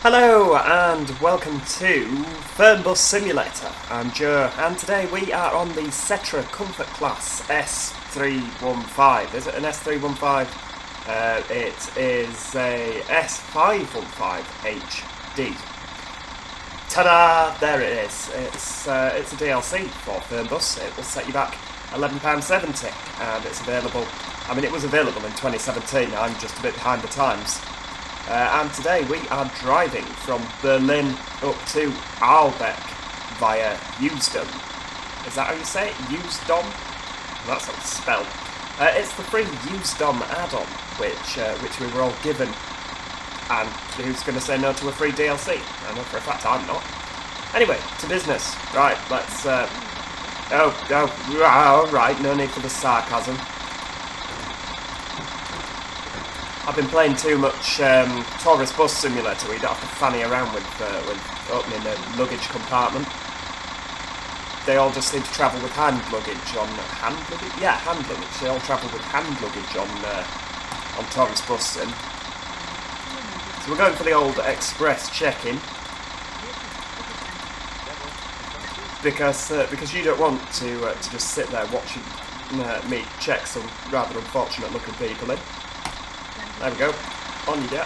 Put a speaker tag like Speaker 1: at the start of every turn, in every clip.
Speaker 1: Hello and welcome to Fernbus Simulator. I'm Joe and today we are on the Setra Comfort Class S315. Is it an S315? It is a S515 HD. Ta-da! There it is. It's a DLC for Fernbus. It will set you back £11.70 and it's available. I mean, it was available in 2017. I'm just a bit behind the times. And today we are driving from Berlin up to Ahlbeck via Usedom. Is that how you say it? Usedom? That's how it's spelled. It's the free Usedom add-on, which we were all given. And who's going to say no to a free DLC? I know for a fact I'm not. Anyway, to business. Right, let's... right, no need for the sarcasm. I've been playing too much Fernbus Simulator, where you don't have to fanny around with opening the luggage compartment. They all just seem to travel with hand luggage on... Hand luggage? Yeah, hand luggage. They all travel with hand luggage on Fernbus Sim. So we're going for the old express check-in. Because you don't want to just sit there watching me check some rather unfortunate looking people in. There we go, on you get.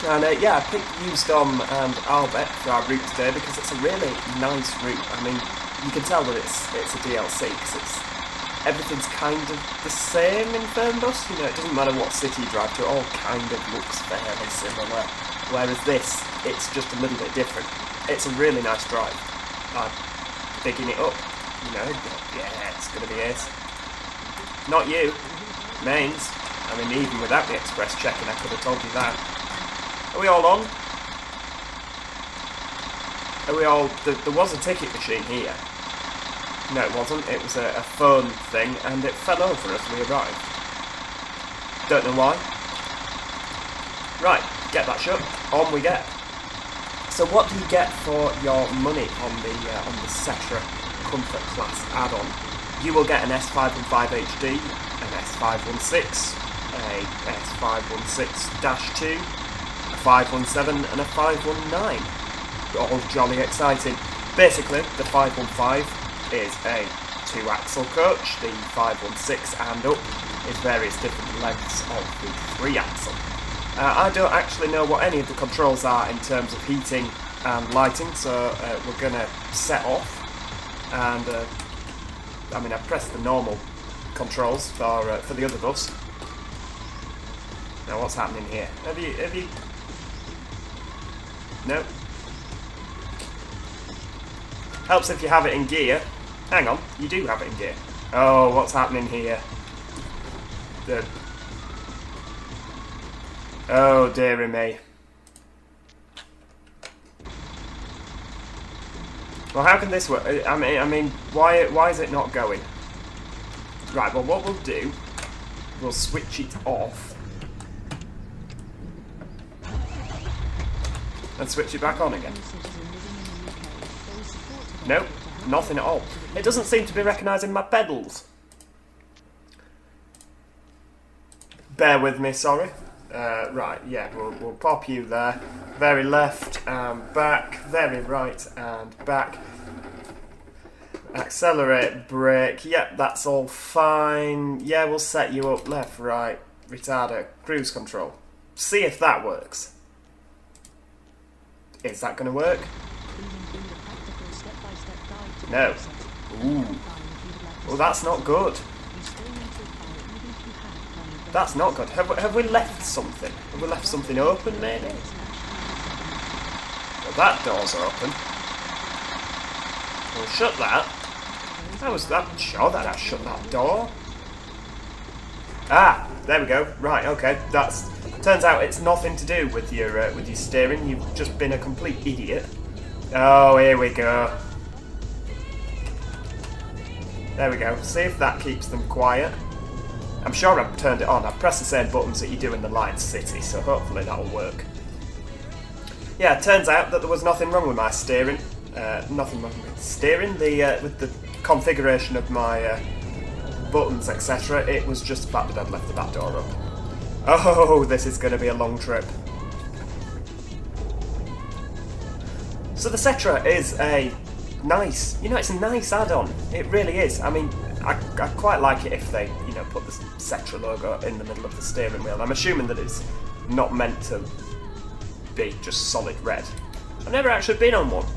Speaker 1: And yeah, I picked Usedom and Ahlbeck for our route today because it's a really nice route. I mean, you can tell that it's a DLC because everything's kind of the same in Fernbus. You know, it doesn't matter what city you drive to, it all kind of looks fairly similar. Whereas this, it's just a little bit different. It's a really nice drive. I'm digging it up, you know, yeah, it's going to be ace. Not you. Mains. I mean, even without the express check-in, I could have told you that. Are we all on? Are we all... There was a ticket machine here. No, it wasn't. It was a phone thing, and it fell over as we arrived. Don't know why. Right, get that shut. On we get. So what do you get for your money on the Setra Comfort Class add-on? You will get an S515 HD, an S516, a S516-2, a 517 and a 519. All jolly exciting. Basically, the 515 is a 2-axle coach, the 516 and up is various different lengths of the 3-axle. I don't actually know what any of the controls are in terms of heating and lighting, so we're going to set off and... I mean, I've pressed the normal controls for the other bus. Now, what's happening here? Have you... No. Helps if you have it in gear. Hang on, you do have it in gear. Oh, what's happening here? Oh, dearie me. Well, how can this work? I mean, why is it not going? Right, well, what we'll do, we'll switch it off. And switch it back on again. Nope, nothing at all. It doesn't seem to be recognising my pedals. Bear with me, sorry. Right, yeah, we'll pop you there. Very left and back, very right and back. Accelerate, brake, yep, that's all fine. Yeah, we'll set you up left, right, retarder, cruise control. See if that works. Is that going to work? No. Ooh. Well, that's not good. That's not good. Have we left something? Have we left something open, maybe? Well, that door's open. We'll shut that. How was that? Sure that I shut that door. Ah, there we go. Right, okay. Turns out it's nothing to do with your steering. You've just been a complete idiot. Oh, here we go. There we go. See if that keeps them quiet. I'm sure I've turned it on. I've pressed the same buttons that you do in the Lion City, so hopefully that'll work. Yeah, it turns out that there was nothing wrong with my steering. Nothing wrong with steering. With the configuration of my buttons, etc. It was just the fact that I'd left the back door open. Oh, this is going to be a long trip. So the Setra is a nice, it's a nice add-on. It really is. I mean, I quite like it if they, put the Setra logo in the middle of the steering wheel. I'm assuming that it's not meant to be just solid red. I've never actually been on one,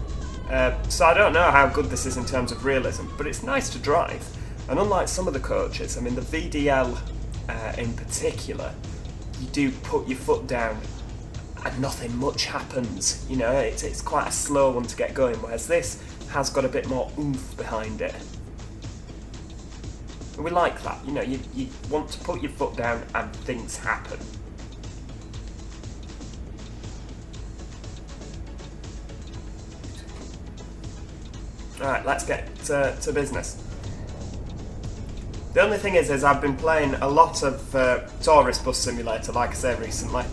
Speaker 1: so I don't know how good this is in terms of realism, but it's nice to drive. And unlike some of the coaches, I mean the VDL in particular, you do put your foot down and nothing much happens. It's quite a slow one to get going, whereas this has got a bit more oomph behind it. And we like that, you want to put your foot down and things happen. Alright, let's get to business. The only thing is I've been playing a lot of Tourist Bus Simulator, like I say, recently,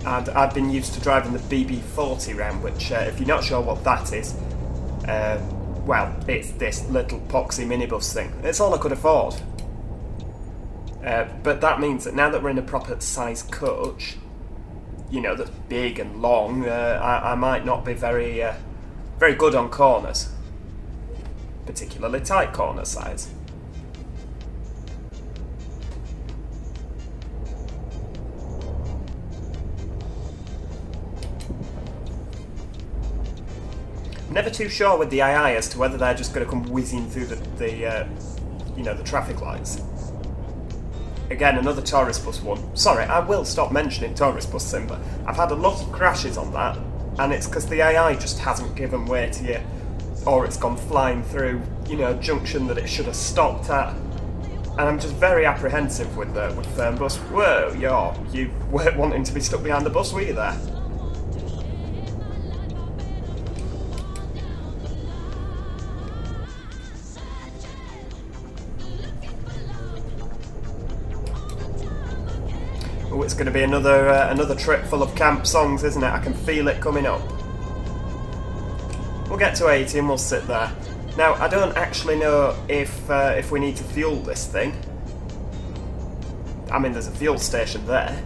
Speaker 1: and I've been used to driving the BB40 round, which, if you're not sure what that is, well, it's this little poxy minibus thing. It's all I could afford. But that means that now that we're in a proper size coach, that's big and long, I might not be very good on corners, particularly tight corner size. Never too sure with the AI as to whether they're just going to come whizzing through the traffic lights. Again, another tourist bus one. Sorry, I will stop mentioning tourist bus sim, but I've had a lot of crashes on that, and it's because the AI just hasn't given way to you, or it's gone flying through, a junction that it should have stopped at. And I'm just very apprehensive with Fernbus. Whoa, you weren't wanting to be stuck behind the bus, were you there? Oh, it's going to be another trip full of camp songs, isn't it? I can feel it coming up. We'll get to 80 and we'll sit there. Now, I don't actually know if we need to fuel this thing. I mean, there's a fuel station there.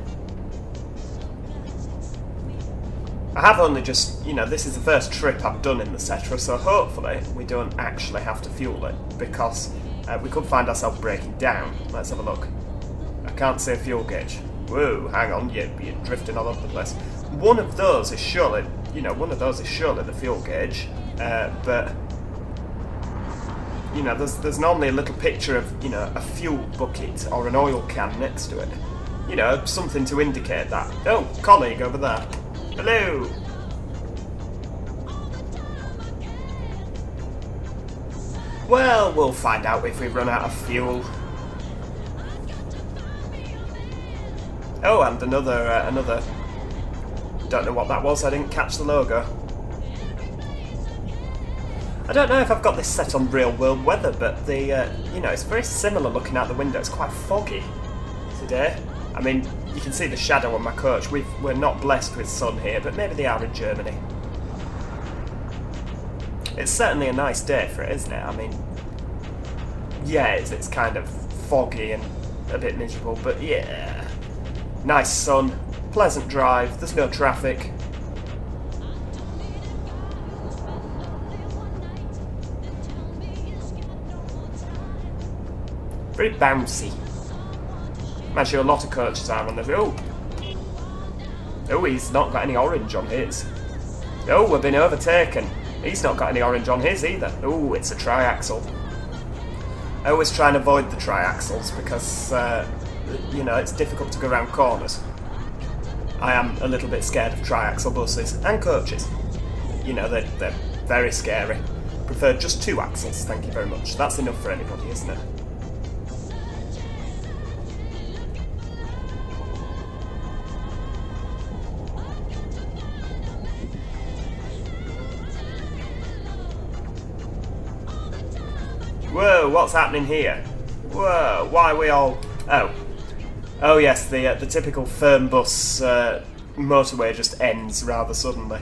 Speaker 1: I have only just, this is the first trip I've done in the Setra, so hopefully we don't actually have to fuel it, because we could find ourselves breaking down. Let's have a look. I can't see a fuel gauge. Whoa, hang on, you're drifting all over the place. One of those is surely, the fuel gauge, but there's normally a little picture of, a fuel bucket or an oil can next to it. Something to indicate that. Oh, colleague over there. Hello. Well, we'll find out if we run out of fuel. Oh, and another. Don't know what that was. I didn't catch the logo. I don't know if I've got this set on real world weather, but it's very similar looking out the window. It's quite foggy today. I mean, you can see the shadow on my coach. We're not blessed with sun here, but maybe they are in Germany. It's certainly a nice day for it, isn't it? I mean, yeah, it's kind of foggy and a bit miserable, but yeah. Nice sun, pleasant drive, there's no traffic. Very bouncy. I'm sure a lot of coaches are on the Oh, he's not got any orange on his. Oh, we've been overtaken. He's not got any orange on his either. Oh, it's a triaxle. I always try and avoid the triaxles because it's difficult to go around corners. I am a little bit scared of triaxle buses and coaches. They're very scary. Prefer just 2 axles, thank you very much. That's enough for anybody, isn't it? Whoa, what's happening here? Whoa, why are we all... Oh yes, the typical Fernbus motorway just ends rather suddenly.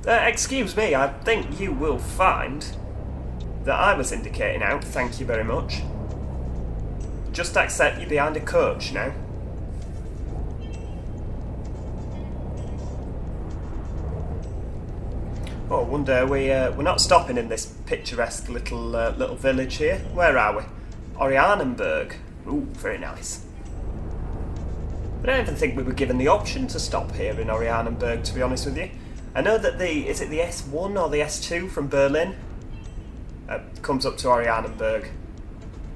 Speaker 1: Excuse me, I think you will find that I was indicating out, thank you very much. Just accept you're behind a coach now. Oh, one day we're not stopping in this picturesque little village here. Where are we? Orianenburg. Ooh, very nice. I don't even think we were given the option to stop here in Orianenburg, to be honest with you. I know that is it the S1 or the S2 from Berlin? Comes up to Orianenburg.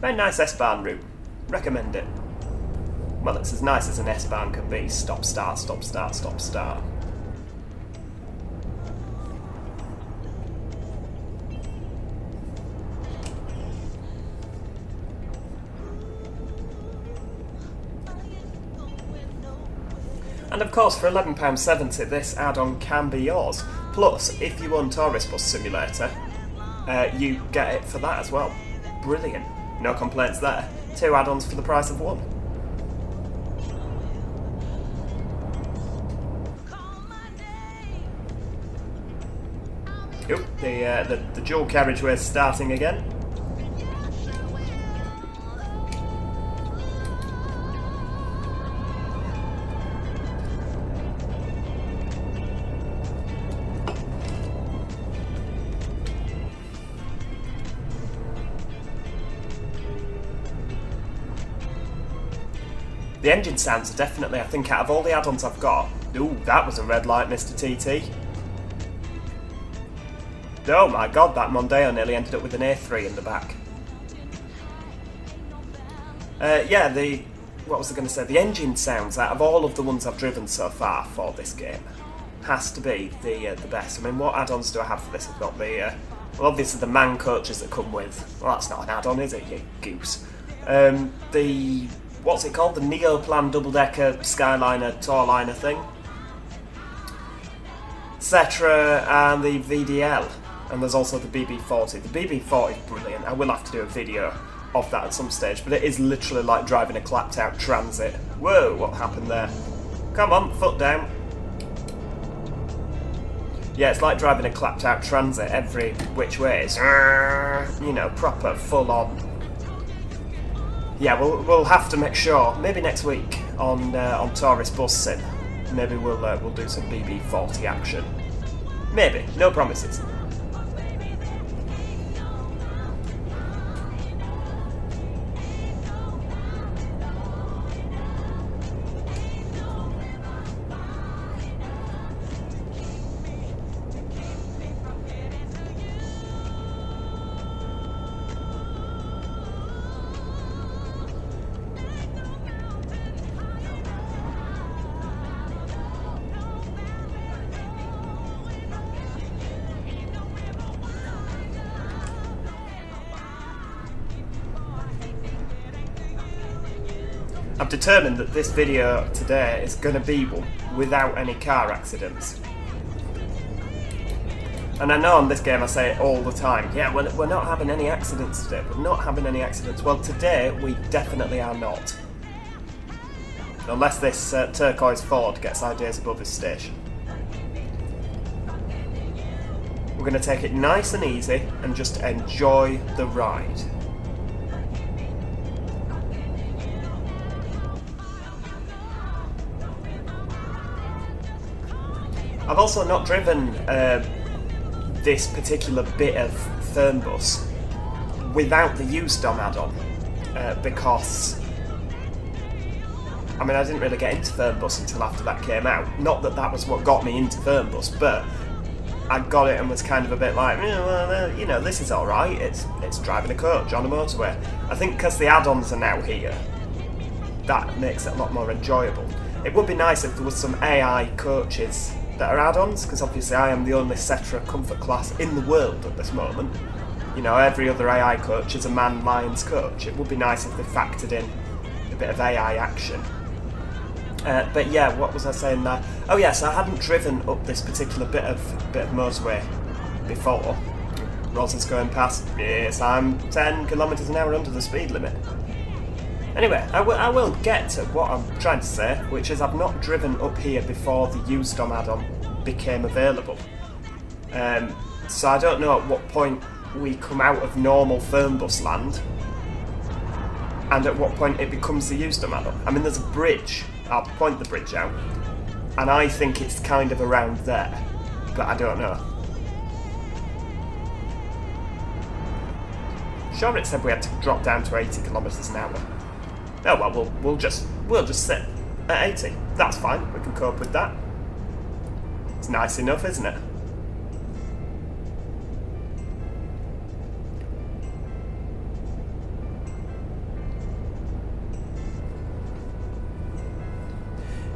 Speaker 1: Very nice S-Bahn route. Recommend it. Well, it's as nice as an S-Bahn can be. Stop, start, stop, start, stop, start. And of course, for £11.70, this add-on can be yours. Plus, if you want Fernbus Simulator, you get it for that as well. Brilliant. No complaints there. 2 add-ons for the price of 1. Oop, the dual carriageway is starting again. The engine sounds are definitely, I think, out of all the add-ons I've got... Ooh, that was a red light, Mr. TT. Oh my god, that Mondeo nearly ended up with an A3 in the back. Yeah, what was I going to say? The engine sounds, out of all of the ones I've driven so far for this game, has to be the best. I mean, what add-ons do I have for this? I've got the... well, obviously the man coaches that come with... Well, that's not an add-on, is it, you goose? The... What's it called? The Neoplan double-decker Skyliner Tourliner thing. Setra and the VDL. And there's also the BB40. The BB40 is brilliant. I will have to do a video of that at some stage, but it is literally like driving a clapped-out Transit. Whoa, what happened there? Come on, foot down. Yeah, it's like driving a clapped-out Transit every which way. It's, you know, proper, full-on. Yeah, we'll have to make sure, maybe next week on Fernbus Sim, maybe we'll do some BB40 action. Maybe, no promises. I've determined that this video today is going to be one without any car accidents. And I know on this game I say it all the time, yeah, we're not having any accidents today, we're not having any accidents. Well, today we definitely are not. Unless this turquoise Ford gets ideas above his station. We're going to take it nice and easy and just enjoy the ride. I've also not driven this particular bit of Fernbus without the Usedom add-on because, I mean, I didn't really get into Fernbus until after that came out. Not that that was what got me into Fernbus, but I got it and was kind of a bit like, well, you know, this is alright, it's driving a coach on a motorway. I think because the add-ons are now here, that makes it a lot more enjoyable. It would be nice if there was some AI coaches that are add-ons, because obviously I am the only Setra Comfort Class in the world at this moment. You know, every other AI coach is a man Lions coach. It would be nice if they factored in a bit of AI action. But yeah, what was I saying there? Oh yes, I hadn't driven up this particular bit of motorway before. Rosin's going past. Yes, I'm 10 kilometres an hour under the speed limit. Anyway, I will get to what I'm trying to say, which is I've not driven up here before the Usedom add-on became available. So I don't know at what point we come out of normal Fernbus land and at what point it becomes the Usedom add-on. I mean, there's a bridge. I'll point the bridge out, and I think it's kind of around there, but I don't know. Sure, it said we had to drop down to 80 kilometres an hour. Oh well, we'll just sit at 80. That's fine. We can cope with that. It's nice enough, isn't it?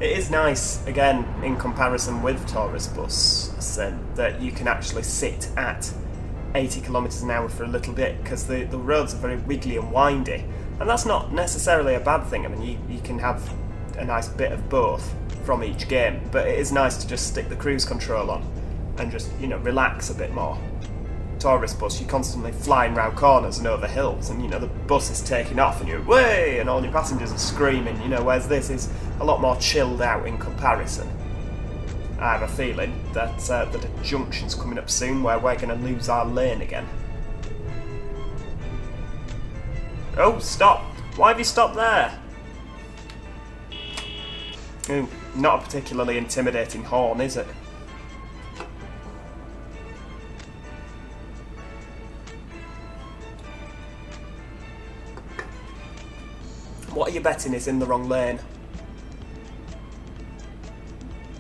Speaker 1: It is nice, again, in comparison with tourist bus, that you can actually sit at 80 kilometres an hour for a little bit, because the roads are very wiggly and windy, and that's not necessarily a bad thing. I mean, you can have a nice bit of both from each game, but it is nice to just stick the cruise control on and just, you know, relax a bit more. Tourist bus, you're constantly flying round corners and over hills, and, you know, the bus is taking off and you're way, and all your passengers are screaming, you know, whereas this is a lot more chilled out in comparison. I have a feeling that a junction's coming up soon where we're going to lose our lane again. Oh, stop! Why have you stopped there? Ooh, not a particularly intimidating horn, is it? What are you betting is in the wrong lane?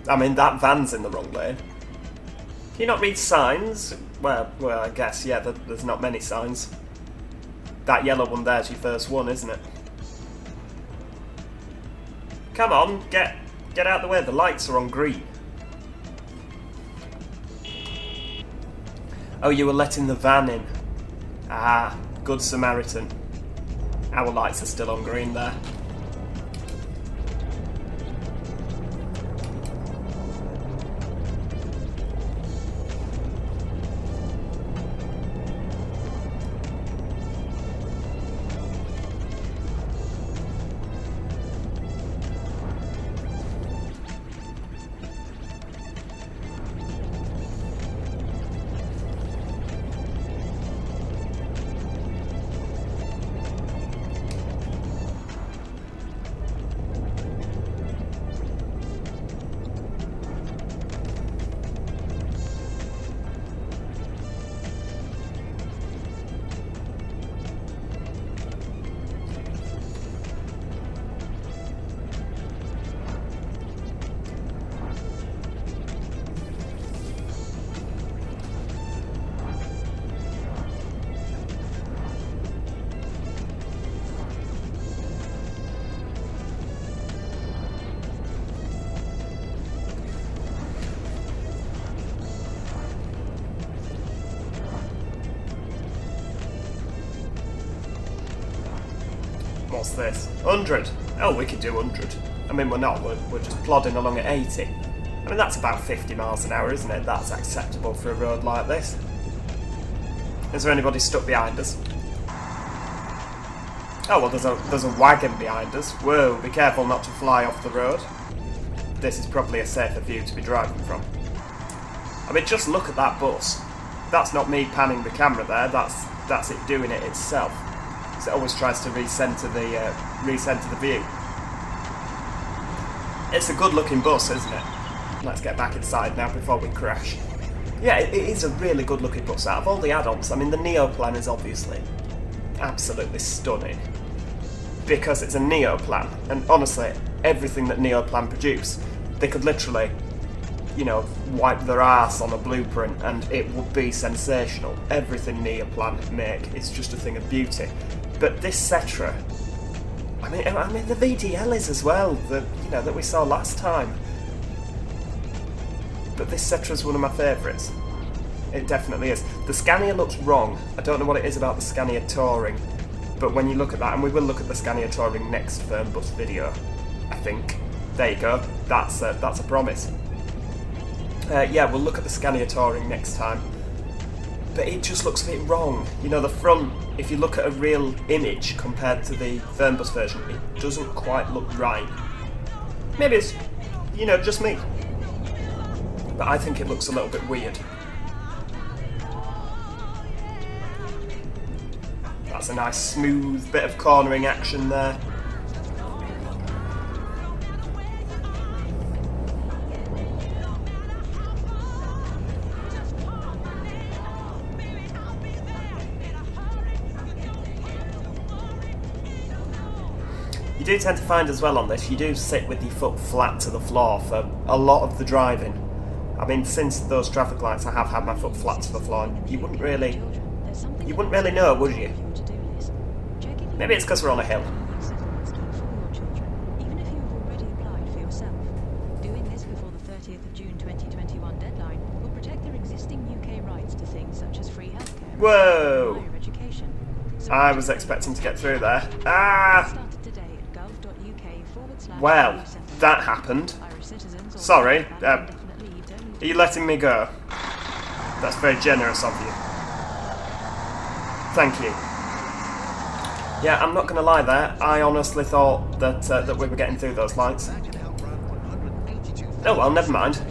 Speaker 1: I mean, that van's in the wrong lane. Can you not read signs? Well, I guess, yeah, there's not many signs. That yellow one there's your first one, isn't it? Come on, get out of the way, the lights are on green. Oh, you were letting the van in. Ah, good Samaritan. Our lights are still on green there. What's this? 100. Oh, we could do 100. I mean, we're not. We're just plodding along at 80. I mean, that's about 50 miles an hour, isn't it? That's acceptable for a road like this. Is there anybody stuck behind us? Oh, well, there's a wagon behind us. Whoa, be careful not to fly off the road. This is probably a safer view to be driving from. I mean, just look at that bus. That's not me panning the camera there. That's it doing it itself. So it always tries to recenter the view. It's a good-looking bus, isn't it? Let's get back inside now before we crash. Yeah, it is a really good-looking bus. Out of all the add-ons, I mean, the Neoplan is obviously absolutely stunning because it's a Neoplan, and honestly, everything that Neoplan produce, they could literally, you know, wipe their arse on a blueprint and it would be sensational. Everything Neoplan make is just a thing of beauty. But this Setra, I mean the VDL is as well, that we saw last time. But this Setra is one of my favourites. It definitely is. The Scania looks wrong. I don't know what it is about the Scania Touring, but when you look at that, and we will look at the Scania Touring next Fernbus video, I think. There you go. That's a promise. Yeah, we'll look at the Scania Touring next time. But it just looks a bit wrong. You know, the front, if you look at a real image compared to the Fernbus version, it doesn't quite look right. Maybe it's, you know, just me. But I think it looks a little bit weird. That's a nice smooth bit of cornering action there. You do tend to find as well on this, you do sit with your foot flat to the floor for a lot of the driving. I mean, since those traffic lights, I have had my foot flat to the floor, and you wouldn't really know, would you? Maybe it's because we're on a hill. Whoa! I was expecting to get through there. Ah! Well, that happened. Sorry. Are you letting me go? That's very generous of you. Thank you. Yeah, I'm not going to lie there. I honestly thought that that we were getting through those lights. Oh well, never mind.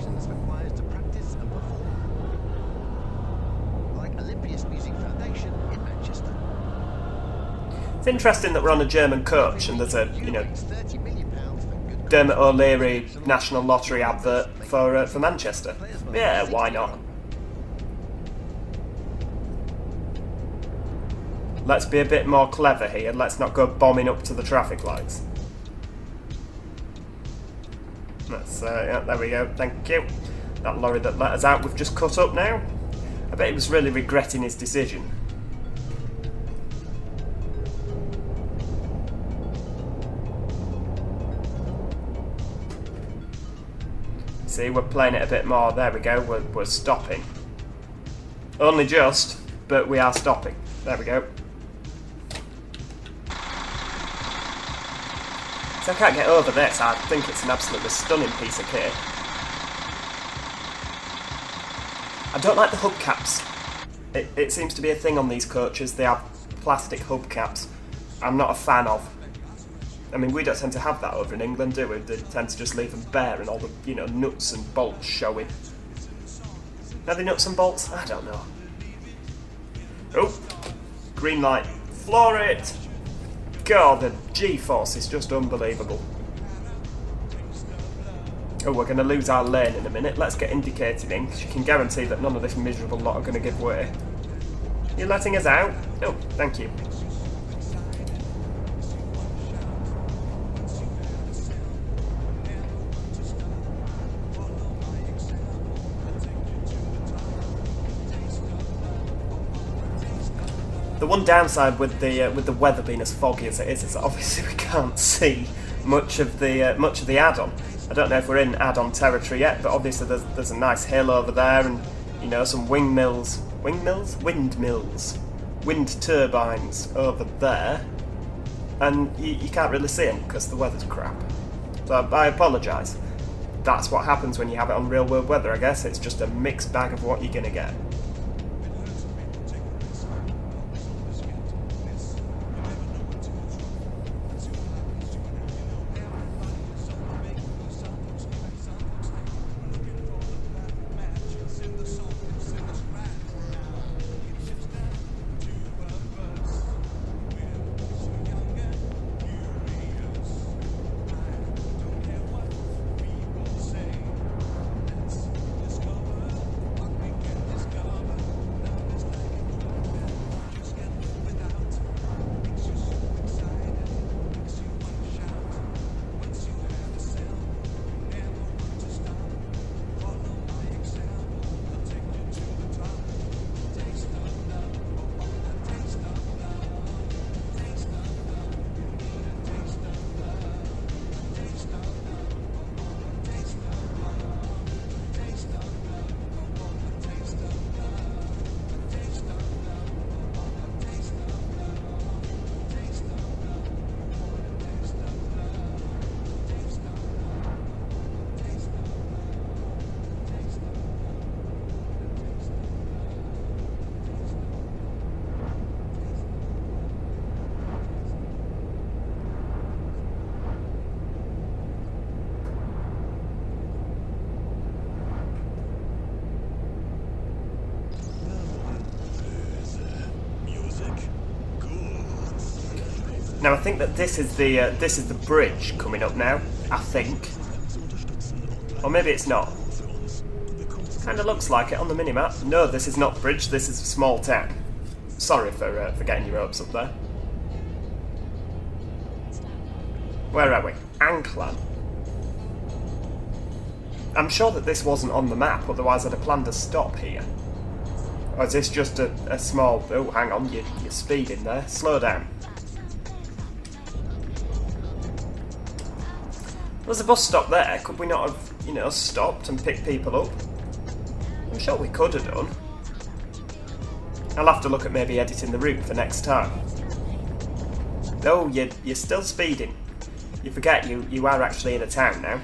Speaker 1: It's interesting that we're on a German coach and there's a, you know, Dermot O'Leary National Lottery advert for Manchester. Yeah, why not? Let's be a bit more clever here. Let's not go bombing up to the traffic lights. That's yeah, there we go. Thank you. That lorry that let us out, we've just cut up now. I bet he was really regretting his decision. See, we're playing it a bit more. There we go. We're stopping. Only just, but we are stopping. There we go. So I can't get over this. I think it's an absolutely stunning piece of kit. I don't like the hubcaps. It seems to be a thing on these coaches. They have plastic hubcaps. I'm not a fan of. I mean, we don't tend to have that over in England, do we? They tend to just leave them bare and all the, you know, nuts and bolts showing. Are they nuts and bolts? I don't know. Oh, green light. Floor it! God, the G-force is just unbelievable. Oh, we're going to lose our lane in a minute. Let's get indicated in, because you can guarantee that none of this miserable lot are going to give way. You're letting us out? Oh, thank you. The one downside with the weather being as foggy as it is that obviously we can't see much of the add-on. I don't know if we're in add-on territory yet, but obviously there's a nice hill over there, and you know, some windmills, wind turbines over there, and you can't really see them because the weather's crap. So I apologise. That's what happens when you have it on real world weather, I guess. It's just a mixed bag of what you're gonna get. Now I think that this is the bridge coming up now. I think, or maybe it's not. Kind of looks like it on the minimap. No, this is not the bridge. This is a small town. Sorry for getting your hopes up there. Where are we? Anklan. I'm sure that this wasn't on the map, otherwise I'd have planned a stop here. Or is this just a small... Oh, hang on, you're speeding there. Slow down. There's a bus stop there. Could we not have, you know, stopped and picked people up? I'm sure we could have done. I'll have to look at maybe editing the route for next time. Oh, you're still speeding. You forget you are actually in a town now.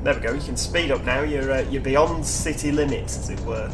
Speaker 1: There we go, you can speed up now, you're beyond city limits, as it were.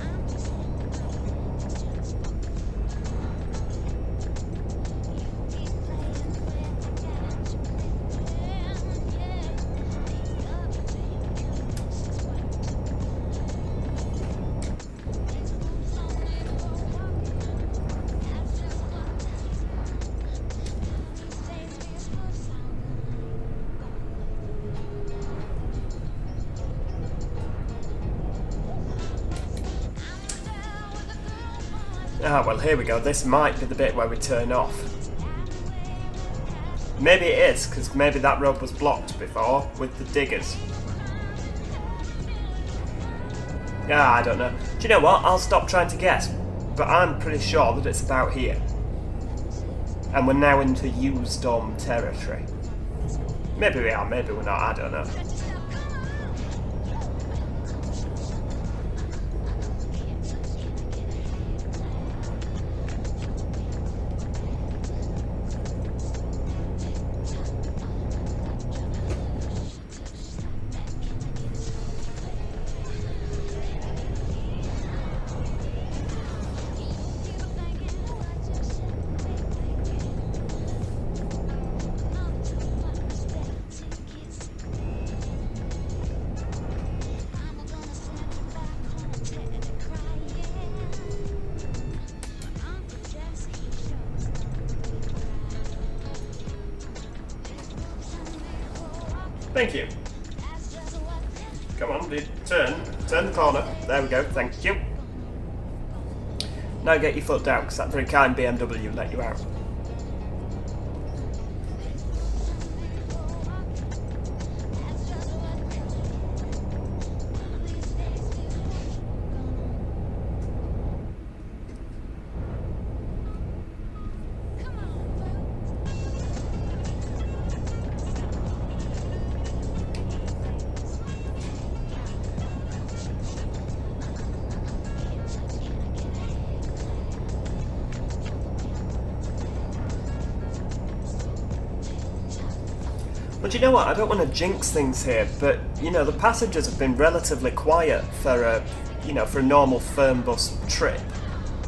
Speaker 1: Ah, well, here we go. This might be the bit where we turn off. Maybe it is, because maybe that road was blocked before with the diggers. Yeah, I don't know. Do you know what? I'll stop trying to guess. But I'm pretty sure that it's about here. And we're now into Usedom territory. Maybe we are, maybe we're not, I don't know. Thank you. Come on, dude. Turn the corner. There we go, thank you. Now get your foot down, because that very kind BMW let you out. But you know what, I don't want to jinx things here, but, you know, the passengers have been relatively quiet for a, you know, for a normal Fernbus trip.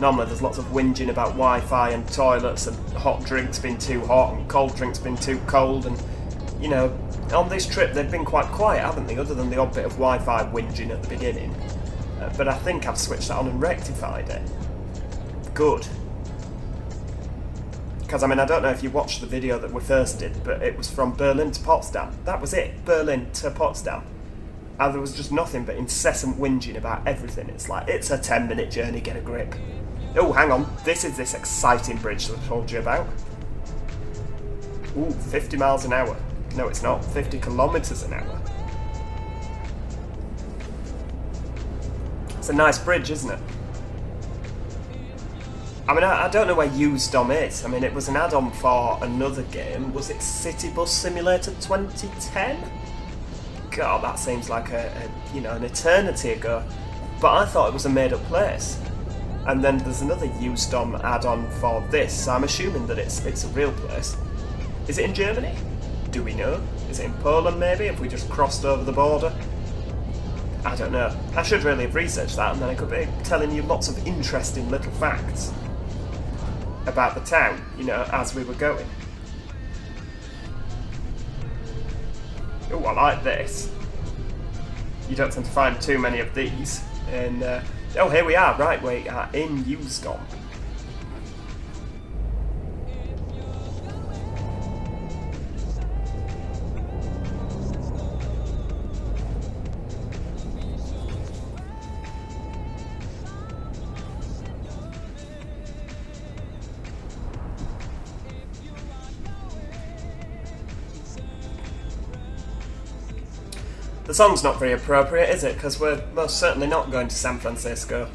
Speaker 1: Normally there's lots of whinging about Wi-Fi and toilets and hot drinks being too hot and cold drinks being too cold, and, you know, on this trip they've been quite quiet, haven't they, other than the odd bit of Wi-Fi whinging at the beginning. But I think I've switched that on and rectified it. Good. Because, I mean, I don't know if you watched the video that we first did, but it was from Berlin to Potsdam. That was it, Berlin to Potsdam. And there was just nothing but incessant whinging about everything. It's like, it's a 10-minute journey, get a grip. Oh, hang on, this is this exciting bridge that I told you about. Ooh, 50 miles an hour. No, it's not, 50 kilometres an hour. It's a nice bridge, isn't it? I mean, I don't know where Usedom is. I mean, it was an add-on for another game. Was it Fernbus Simulator 2010? God, that seems like you know, an eternity ago. But I thought it was a made-up place. And then there's another Usedom add-on for this. So I'm assuming that it's a real place. Is it in Germany? Do we know? Is it in Poland, maybe? Have we just crossed over the border? I don't know. I should really have researched that, and then I could be telling you lots of interesting little facts about the town, you know, as we were going. Oh, I like this. You don't tend to find too many of these. And oh, here we are. Right, we are in Usedom. The song's not very appropriate, is it? Because we're most certainly not going to San Francisco.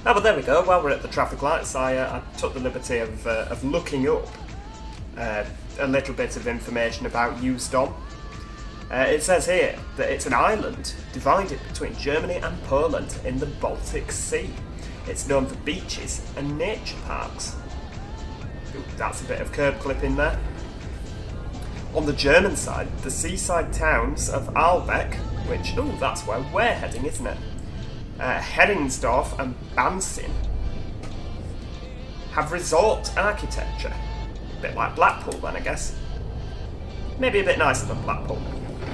Speaker 1: Oh, but there we go. While we're at the traffic lights, I took the liberty of looking up a little bit of information about Usedom. It says here that it's an island divided between Germany and Poland in the Baltic Sea. It's known for beaches and nature parks. Ooh, that's a bit of curb clipping there. On the German side, the seaside towns of Ahlbeck, which, that's where we're heading, isn't it? Heringsdorf and Bansin have resort architecture. A bit like Blackpool then, I guess. Maybe a bit nicer than Blackpool.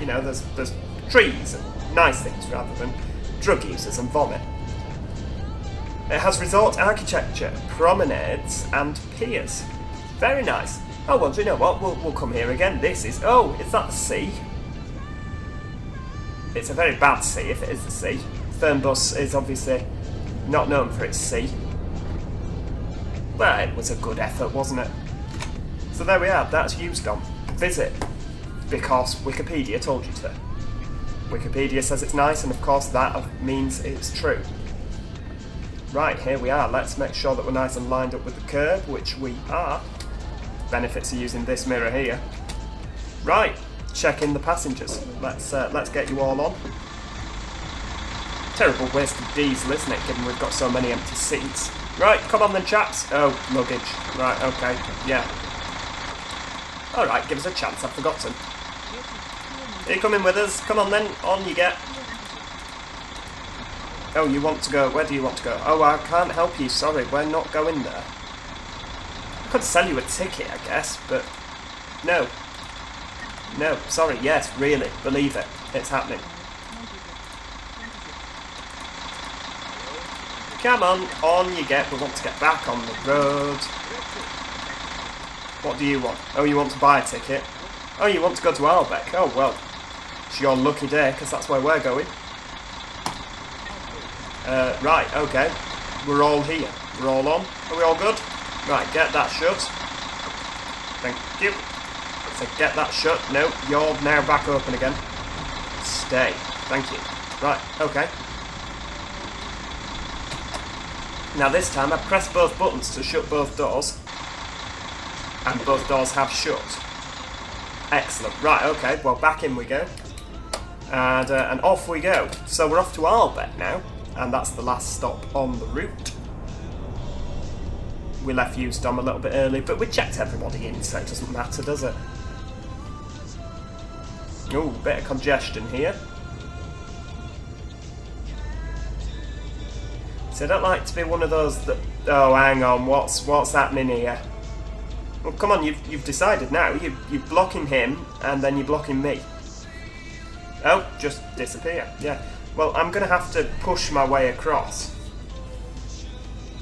Speaker 1: You know, there's trees and nice things rather than drug users and vomit. It has resort architecture, promenades and piers. Very nice. Oh well, do you know what? We'll come here again. Is that the sea? It's a very bad sea if it is the sea. Fernbus is obviously not known for its sea. Well, it was a good effort, wasn't it? So there we are, that's Usedom. Visit, because Wikipedia told you to. Wikipedia says it's nice, and of course that means it's true. Right, here we are. Let's make sure that we're nice and lined up with the curb, which we are. Benefits of using this mirror here. Right, check in the passengers. Let's get you all on. Terrible waste of diesel, isn't it, given we've got so many empty seats. Right, come on then, chaps. Oh, luggage. Right, okay, yeah. Alright, give us a chance, I've forgotten. Are you coming with us? Come on then, on you get. Oh, you want to go? Where do you want to go? Oh, I can't help you, sorry, we're not going there. I could sell you a ticket, I guess, but... No. No, sorry, yes, really, believe it. It's happening. Come on you get. We want to get back on the road. What do you want? Oh, you want to buy a ticket? Oh, you want to go to Ahlbeck? Oh, well, it's your lucky day, because that's where we're going. Right, okay. We're all here. We're all on. Are we all good? Right, get that shut. Thank you. So get that shut. No, you're now back open again. Stay. Thank you. Right, okay. Now this time I pressed both buttons to shut both doors, and both doors have shut. Excellent. Right, okay, well back in we go. And off we go. So we're off to Ahlbeck now, and that's the last stop on the route. We left Usedom a little bit early, but we checked everybody in, so it doesn't matter, does it? Ooh, bit of congestion here. So I don't like to be one of those that... Oh, hang on, what's happening here? Well, come on, you've decided now. You're blocking him, and then you're blocking me. Oh, just disappear. Yeah. Well, I'm going to have to push my way across.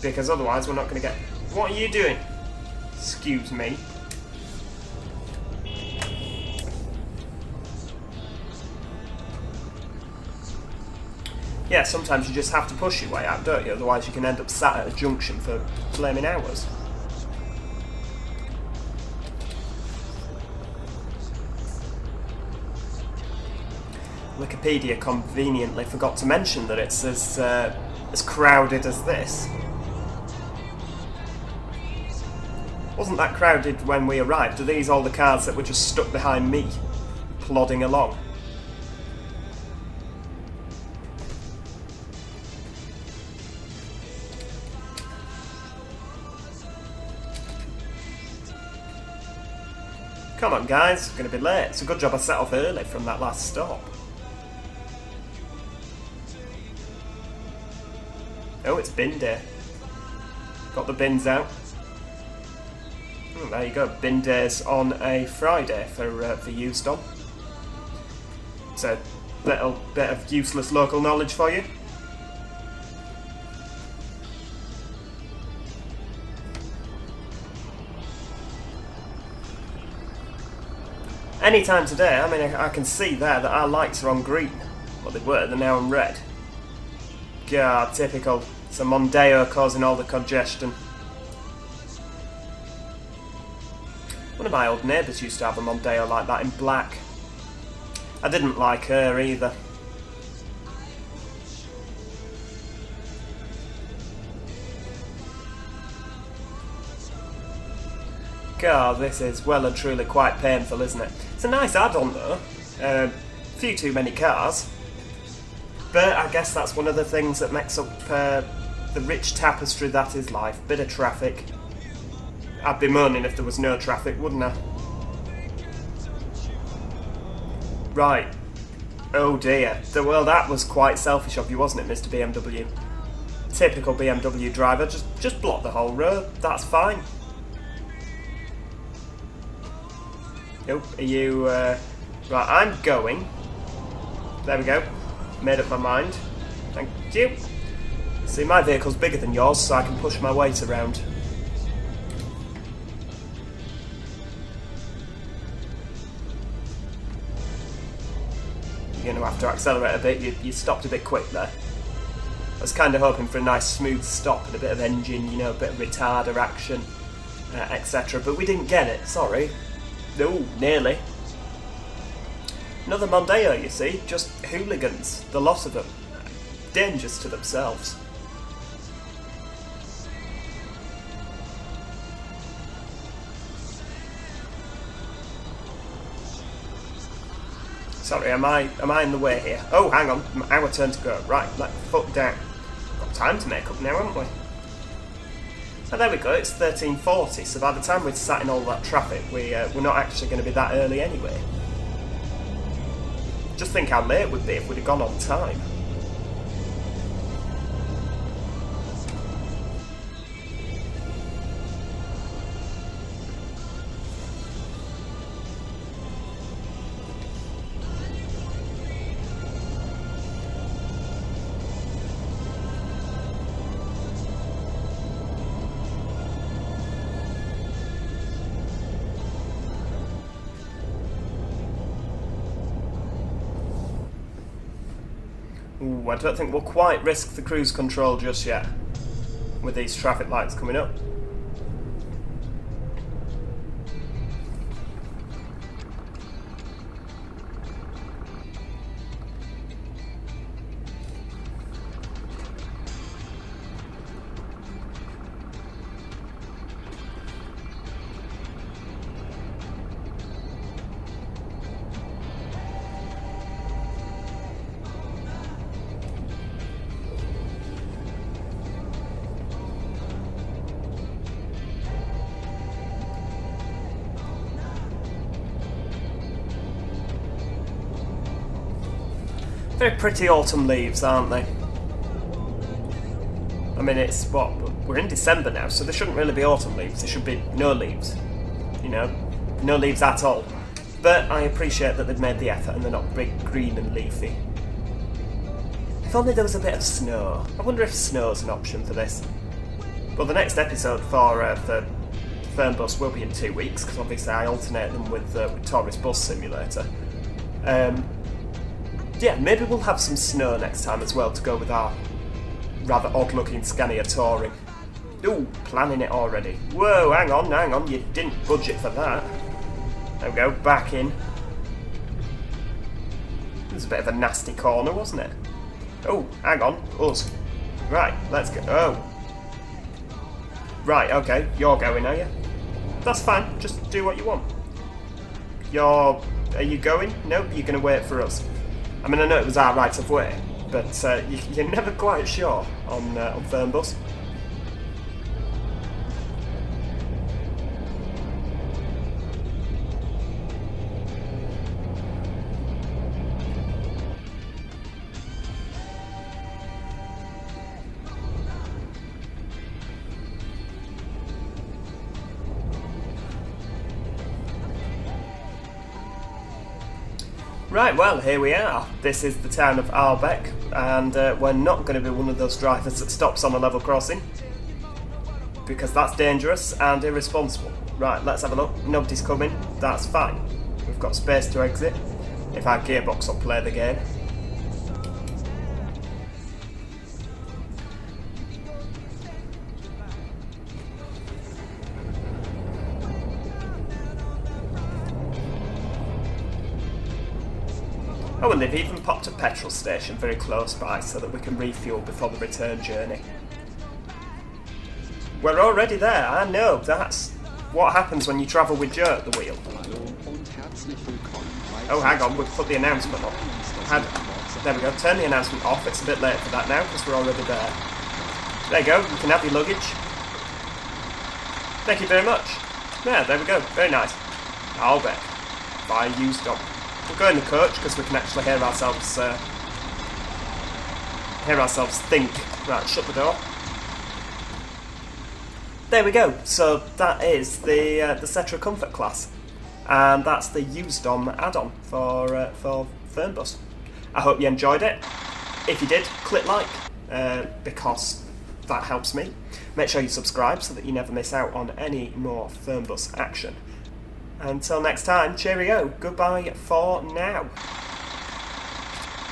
Speaker 1: Because otherwise we're not going to get... What are you doing? Excuse me. Yeah, sometimes you just have to push your way out, don't you? Otherwise you can end up sat at a junction for flaming hours. Wikipedia conveniently forgot to mention that it's as crowded as this. Wasn't that crowded when we arrived? Are these all the cars that were just stuck behind me, plodding along? Come on guys, we're going to be late. It's a good job I set off early from that last stop. Oh, it's bin day. Got the bins out. Oh, there you go, bin days on a Friday for Usedom. It's a little bit of useless local knowledge for you. Anytime today, I mean, I can see there that our lights are on green. Well, they were, they're now on red. God, typical. It's a Mondeo causing all the congestion. One of my old neighbours used to have a Mondeo like that in black. I didn't like her either. God, this is well and truly quite painful, isn't it? It's a nice add-on though. Few too many cars. But I guess that's one of the things that makes up the rich tapestry that is life. Bit of traffic. I'd be moaning if there was no traffic, wouldn't I? Right. Oh dear. Well, that was quite selfish of you, wasn't it, Mr. BMW? Typical BMW driver. Just block the whole road. That's fine. Nope. Are you... Right, I'm going. There we go. Made up my mind. Thank you. See, my vehicle's bigger than yours, so I can push my weight around. You're going to have to accelerate a bit. You stopped a bit quick there. I was kind of hoping for a nice smooth stop and a bit of engine, you know, a bit of retarder action, etc. But we didn't get it, sorry. No, nearly. Another Mondeo, you see, just hooligans, the lot of them. Dangerous to themselves. Sorry, am I in the way here? Oh, hang on, our turn to go. Right, let foot down. Got time to make up now, haven't we? Oh, there we go, it's 13:40, so by the time we'd sat in all that traffic, we're not actually going to be that early anyway. Just think how late it would be if we'd have gone on time. Ooh, I don't think we'll quite risk the cruise control just yet, with these traffic lights coming up. Very pretty autumn leaves, aren't they? I mean, it's what? We're in December now, so there shouldn't really be autumn leaves. There should be no leaves. You know, no leaves at all. But I appreciate that they've made the effort and they're not big, green and leafy. If only there was a bit of snow. I wonder if snow's an option for this. Well, the next episode for Fernbus will be in 2 weeks, because obviously I alternate them with Fernbus Simulator. Yeah, maybe we'll have some snow next time as well to go with our rather odd-looking Scania Touring. Ooh, planning it already. Whoa, hang on, you didn't budget for that. There we go, back in. It was a bit of a nasty corner, wasn't it? Oh, hang on, us. Right, let's go. Oh. Right, okay, you're going, are you? That's fine, just do what you want. Are you going? Nope, you're going to wait for us. I mean, I know it was our right of way, but you're never quite sure on Fernbus. Right, well, here we are. This is the town of Ahlbeck, and we're not going to be one of those drivers that stops on a level crossing, because that's dangerous and irresponsible. Right, let's have a look. Nobody's coming. That's fine. We've got space to exit. If our gearbox will play the game. Oh, and they've even popped a petrol station very close by so that we can refuel before the return journey. We're already there. I know, that's what happens when you travel with Joe at the wheel. Oh, hang on, we've put the announcement up. There we go, turn the announcement off. It's a bit late for that now because we're already there. There you go, you can have your luggage. Thank you very much. Yeah, there we go, very nice. Ahlbeck by Usedom. We'll go in the coach because we can actually hear ourselves think. Right, shut the door. There we go. So that is the Setra Comfort Class, and that's the Usedom add-on for Fernbus. I hope you enjoyed it. If you did, click like because that helps me. Make sure you subscribe so that you never miss out on any more Fernbus action. Until next time, cheerio. Goodbye for now.